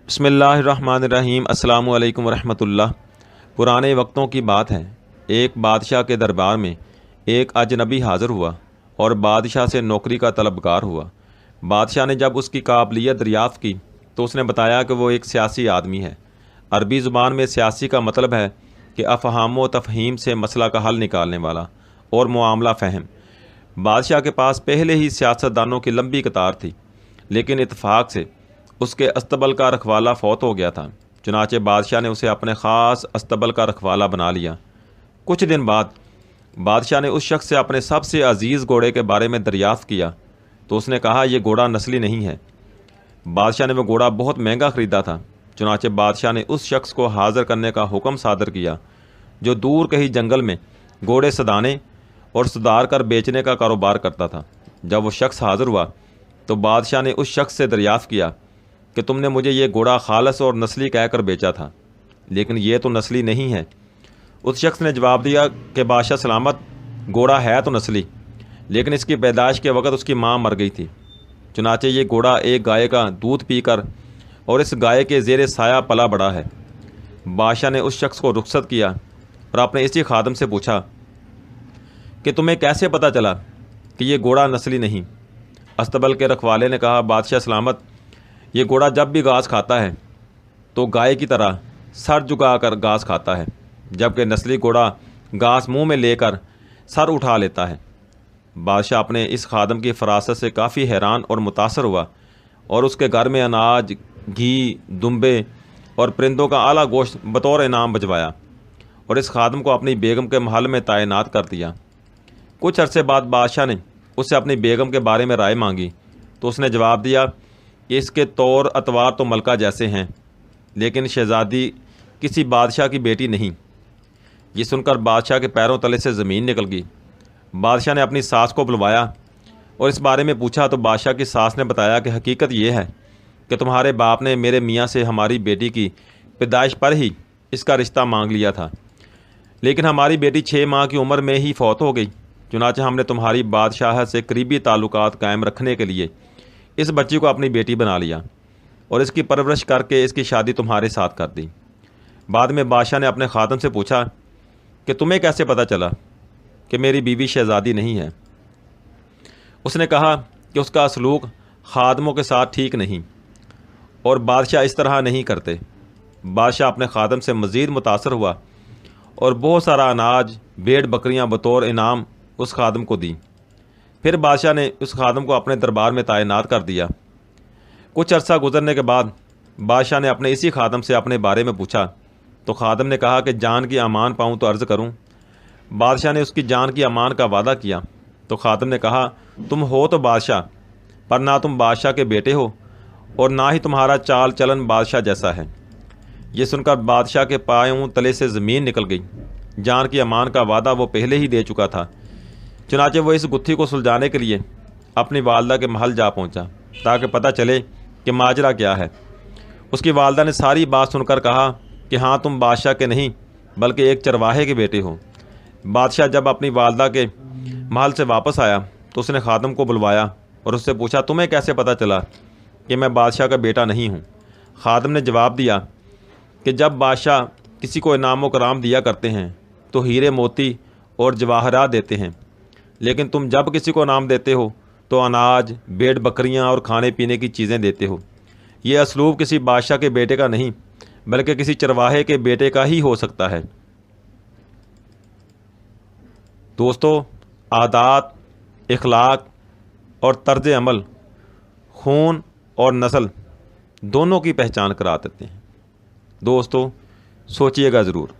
बिस्मिल्लाहिर्रहमानिर्रहीम। अस्सलामु अलैकुम वरहमतुल्लाह। पुराने वक्तों की बात है, एक बादशाह के दरबार में एक अजनबी हाज़िर हुआ और बादशाह से नौकरी का तलबगार हुआ। बादशाह ने जब उसकी काबिलियत दरियाफ़्त की तो उसने बताया कि वो एक सियासी आदमी है। अरबी ज़ुबान में सियासी का मतलब है कि अफ़हाम व तफ़हीम से मसला का हल निकालने वाला और मुआमला फ़हम। बादशाह के पास पहले ही सियासतदानों की लंबी कतार थी, लेकिन इत्तेफाक से उसके अस्तबल का रखवाला फौत हो गया था। चुनाचे बादशाह ने उसे अपने ख़ास अस्तबल का रखवाला बना लिया। कुछ दिन बाद बादशाह ने उस शख्स से अपने सबसे अजीज़ घोड़े के बारे में दरियाफ़्त किया तो उसने कहा, यह घोड़ा नस्ली नहीं है। बादशाह ने वह घोड़ा बहुत महंगा ख़रीदा था। चुनाचे बादशाह ने उस शख्स को हाज़िर करने का हुक्म सादर किया जो दूर कहीं जंगल में घोड़े सदाने और सुधार कर बेचने का कारोबार करता था। जब वो शख्स हाज़िर हुआ तो बादशाह ने उस शख्स से दरियाफ़्त किया कि तुमने मुझे ये घोड़ा खालस और नस्ली कहकर बेचा था, लेकिन ये तो नस्ली नहीं है। उस शख्स ने जवाब दिया कि बादशाह सलामत, घोड़ा है तो नस्ली, लेकिन इसकी पैदाइश के वक्त उसकी माँ मर गई थी। चुनाचे ये घोड़ा एक गाय का दूध पीकर और इस गाय के ज़ेरे साया पला बड़ा है। बादशाह ने उस शख्स को रुखसत किया और अपने इसी खादम से पूछा कि तुम्हें कैसे पता चला कि ये घोड़ा नस्ली नहीं। अस्तबल के रखवाले ने कहा, बादशाह सलामत, ये घोड़ा जब भी घास खाता है तो गाय की तरह सर झुकाकर घास खाता है, जबकि नस्ली घोड़ा घास मुंह में लेकर सर उठा लेता है। बादशाह अपने इस खादम की फरासत से काफ़ी हैरान और मुतासर हुआ और उसके घर में अनाज, घी, दुम्बे और परिंदों का आला गोश्त बतौर इनाम भिजवाया और इस खादम को अपनी बेगम के महल में तैनात कर दिया। कुछ अरसे बाद बादशाह ने उससे अपनी बेगम के बारे में राय मांगी तो उसने जवाब दिया कि इसके तौर अतवार तो मलका जैसे हैं, लेकिन शहज़ादी किसी बादशाह की बेटी नहीं। ये सुनकर बादशाह के पैरों तले से ज़मीन निकल गई। बादशाह ने अपनी सास को बुलवाया और इस बारे में पूछा तो बादशाह की सास ने बताया कि हकीकत ये है कि तुम्हारे बाप ने मेरे मियाँ से हमारी बेटी की पैदाइश पर ही इसका रिश्ता मांग लिया था, लेकिन हमारी बेटी 6 माह की उम्र में ही फौत हो गई। चुनाचे हमने तुम्हारी बादशाह से करीबी ताल्लुकात कायम रखने के लिए इस बच्ची को अपनी बेटी बना लिया और इसकी परवरिश करके इसकी शादी तुम्हारे साथ कर दी। बाद में बादशाह ने अपने खादम से पूछा कि तुम्हें कैसे पता चला कि मेरी बीवी शहज़ादी नहीं है। उसने कहा कि उसका सलूक खादमों के साथ ठीक नहीं और बादशाह इस तरह नहीं करते। बादशाह अपने खादम से मज़ीद मुतासर हुआ और बहुत सारा अनाज, भेड़ बकरियां बतौर इनाम उस खादम को दी। फिर बादशाह ने उस खादम को अपने दरबार में तैनात कर दिया। कुछ अरसा गुजरने के बाद बादशाह ने अपने इसी खादम से अपने बारे में पूछा तो खादम ने कहा कि जान की अमान पाऊँ तो अर्ज़ करूँ। बादशाह ने उसकी जान की अमान का वादा किया तो खादम ने कहा, तुम हो तो बादशाह, पर ना तुम बादशाह के बेटे हो और ना ही तुम्हारा चाल चलन बादशाह जैसा है। ये सुनकर बादशाह के पायों तले से ज़मीन निकल गई। जान की अमान का वादा वो पहले ही दे चुका था। चुनाचे वो इस गुत्थी को सुलझाने के लिए अपनी वालदा के महल जा पहुंचा ताकि पता चले कि माजरा क्या है। उसकी वालदा ने सारी बात सुनकर कहा कि हाँ, तुम बादशाह के नहीं बल्कि एक चरवाहे के बेटे हो। बादशाह जब अपनी वालदा के महल से वापस आया तो उसने खादम को बुलवाया और उससे पूछा, तुम्हें कैसे पता चला कि मैं बादशाह का बेटा नहीं हूँ। खादम ने जवाब दिया कि जब बादशाह किसी को इनाम व कराम दिया करते हैं तो हीरे मोती और जवाहरात देते हैं, लेकिन तुम जब किसी को इनाम देते हो तो अनाज, भेड़ बकरियां और खाने पीने की चीज़ें देते हो। ये असलूब किसी बादशाह के बेटे का नहीं बल्कि किसी चरवाहे के बेटे का ही हो सकता है। दोस्तों, आदात, इखलाक और तर्ज अमल खून और नस्ल दोनों की पहचान करा देते हैं। दोस्तों, सोचिएगा ज़रूर।